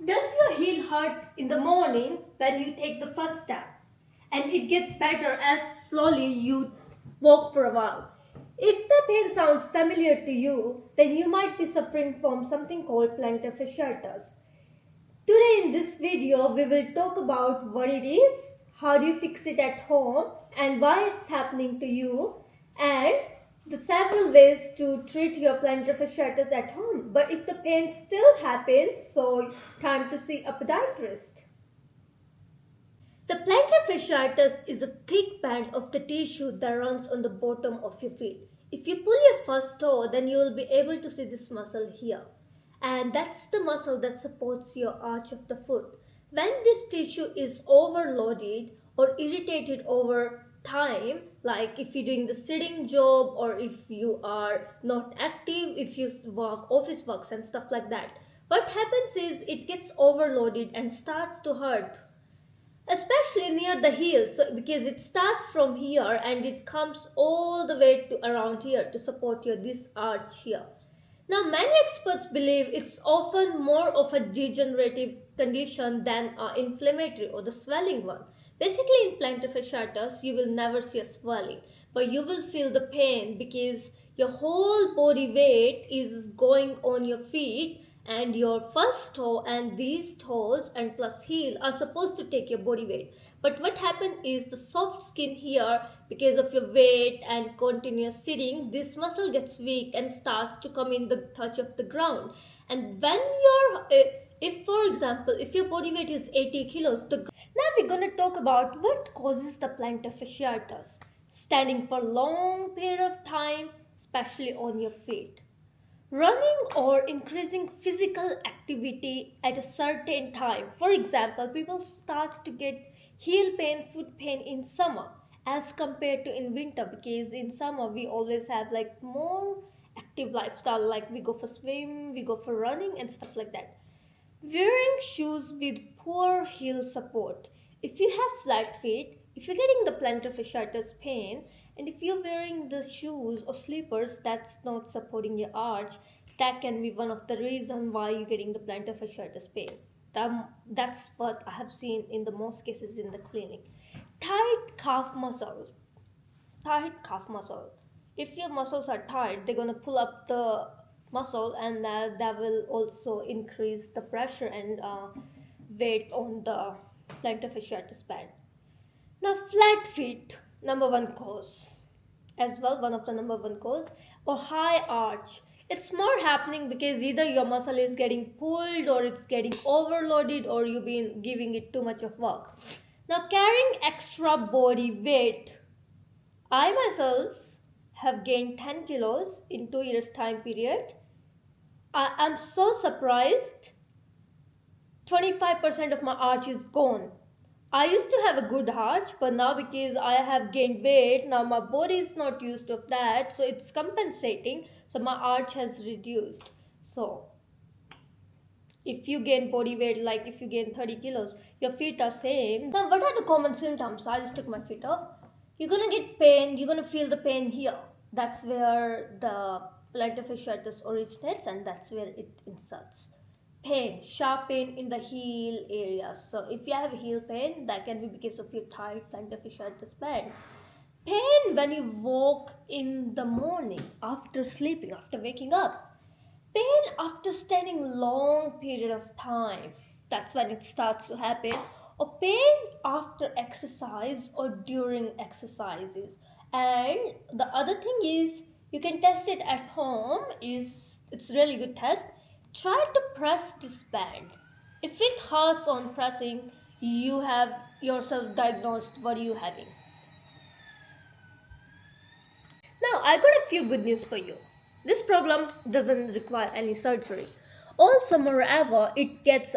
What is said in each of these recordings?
Does your heel hurt in the morning when you take the first step? And it gets better as slowly you walk for a while. If the pain sounds familiar to you, then you might be suffering from something called plantar fasciitis. Today in this video, we will talk about what it is, how do you fix it at home, and why it's happening to you, and the several ways to treat your plantar fasciitis at home. But if the pain still happens, so time to see a podiatrist. The plantar fasciitis is a thick band of the tissue that runs on the bottom of your feet. If you pull your first toe, then you will be able to see this muscle here. And that's the muscle that supports your arch of the foot. When this tissue is overloaded or irritated over time, like if you're doing the sitting job or if you are not active, if you work office works and stuff like that, what happens is it gets overloaded and starts to hurt, especially near the heel, so because it starts from here and it comes all the way to around here to support your this arch here. Now many experts believe it's often more of a degenerative condition than inflammatory or the swelling one. Basically in plantar fasciitis you will never see a swelling, but you will feel the pain because your whole body weight is going on your feet, and your first toe and these toes and plus heel are supposed to take your body weight. But what happened is the soft skin here, because of your weight and continuous sitting, this muscle gets weak and starts to come in the touch of the ground. And when if for example, if your body weight is 80 kilos, now we're going to talk about what causes the plantar fasciitis. Standing for long period of time, especially on your feet. Running or increasing physical activity at a certain time. For example, people start to get heel pain, foot pain in summer as compared to in winter, because in summer we always have like more active lifestyle, like we go for swim, we go for running and stuff like that. Wearing shoes with poor heel support. If you have flat feet, if you're getting the plantar fasciitis pain, and if you're wearing the shoes or slippers that's not supporting your arch, that can be one of the reasons why you're getting the plantar fasciitis pain. That's what I have seen in the most cases in the clinic. Tight calf muscle. Tight calf muscle. If your muscles are tight, they're going to pull up the muscle, and that will also increase the pressure and weight on the plantar fasciitis band. Now, flat feet, number one cause as well, one of the number one cause, or high arch. It's more happening because either your muscle is getting pulled or it's getting overloaded or you've been giving it too much of work. Now, carrying extra body weight. I myself have gained 10 kilos in 2 years time period. I am so surprised. 25% of my arch is gone. I used to have a good arch, but now because I have gained weight, now my body is not used of that, so it's compensating, so my arch has reduced. So if you gain body weight, like if you gain 30 kilos, your feet are same. Now what are the common symptoms? I just took my feet off. You're gonna get pain, you're gonna feel the pain here. That's where the plantar fasciitis originates, and that's where it inserts. Pain, sharp pain in the heel area. So if you have heel pain, that can be because of your tight plantar fasciitis band. Pain when you walk in the morning after sleeping, after waking up. Pain after standing long period of time. That's when it starts to happen. Or pain after exercise or during exercises. And the other thing is, you can test it at home. It's really good test. Try to press this band. If it hurts on pressing, you have yourself diagnosed what are you having. Now, I got a few good news for you. This problem doesn't require any surgery. Also, moreover, it gets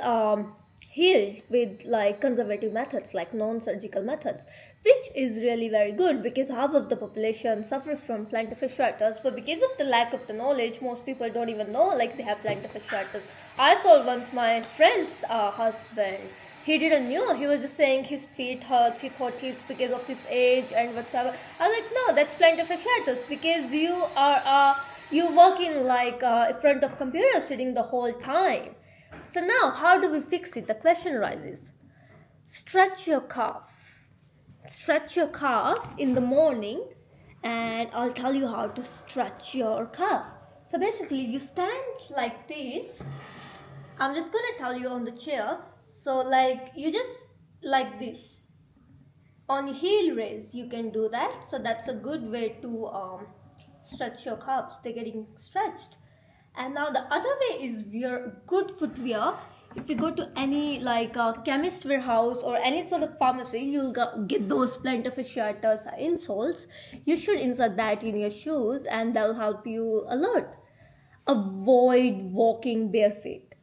healed with like conservative methods, like non-surgical methods, which is really very good because half of the population suffers from plantar fasciitis, but because of the lack of the knowledge, most people don't even know like they have plantar fasciitis. I saw once my friend's husband. He didn't know. He was just saying his feet hurts. He thought it's because of his age and whatsoever. I was like, no, that's plantar fasciitis because you are you work in like in front of computer sitting the whole time. So now, how do we fix it? The question arises. Stretch your calf. Stretch your calf in the morning, and I'll tell you how to stretch your calf. So basically, you stand like this. I'm just gonna tell you on the chair. So like you just like this. On heel raise, you can do that. So that's a good way to stretch your calves. They're getting stretched. And now the other way is wear good footwear. If you go to any like chemist warehouse or any sort of pharmacy, you'll get those plantar fasciitis insoles. You should insert that in your shoes, and that'll help you a lot. Avoid walking barefoot,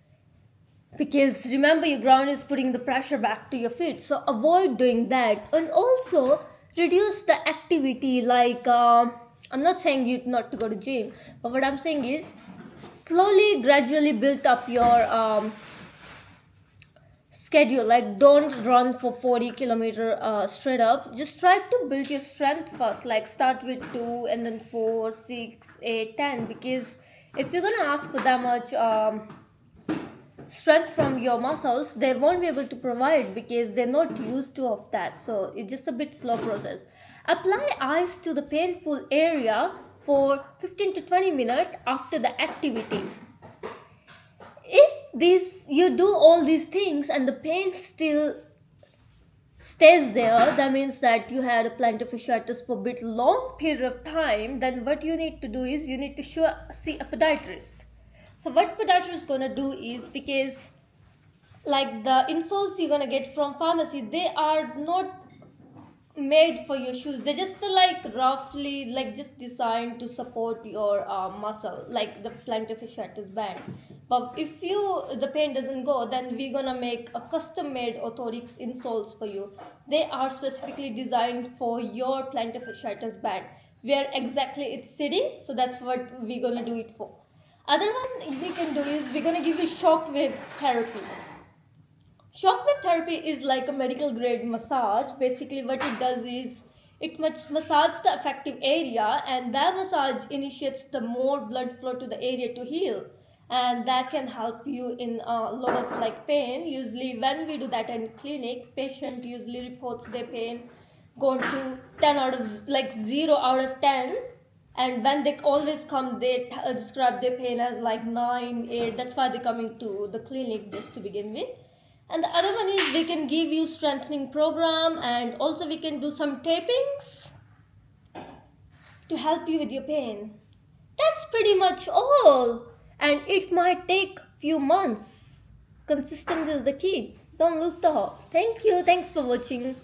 because remember, your ground is putting the pressure back to your feet, so avoid doing that. And also reduce the activity, like I'm not saying you not to go to gym, but what I'm saying is slowly gradually build up your schedule. Like don't run for 40 km straight up. Just try to build your strength first, like start with 2 and then 4, 6, 8, 10, because if you're gonna ask for that much strength from your muscles, they won't be able to provide because they're not used to of that. So it's just a bit slow process. Apply ice to the painful area for 15 to 20 minutes after the activity. If you do all these things and the pain still stays there, that means that you had a plantar fasciitis for a bit long period of time. Then what you need to do is you need to see a podiatrist. So what podiatrist is gonna do is, because like the insoles you're gonna get from pharmacy, they are not made for your shoes. They're just like roughly like just designed to support your muscle, like the plantar fasciitis band. But if the pain doesn't go, then we're gonna make a custom made orthotics insoles for you. They are specifically designed for your plantar fasciitis band, where exactly it's sitting. So that's what we're gonna do it for. Other one we can do is we're gonna give you shockwave therapy. Shockwave therapy is like a medical grade massage. Basically what it does is it massages the affected area, and that massage initiates the more blood flow to the area to heal, and that can help you in a lot of like pain. Usually when we do that in clinic, patient usually reports their pain go to 10 out of like 0 out of 10, and when they always come, they describe their pain as like 9, 8. That's why they're coming to the clinic just to begin with. And the other one is we can give you strengthening program, and also we can do some tapings to help you with your pain. That's pretty much all, and it might take few months. Consistency is the key. Don't lose the hope. Thank you. Thanks for watching.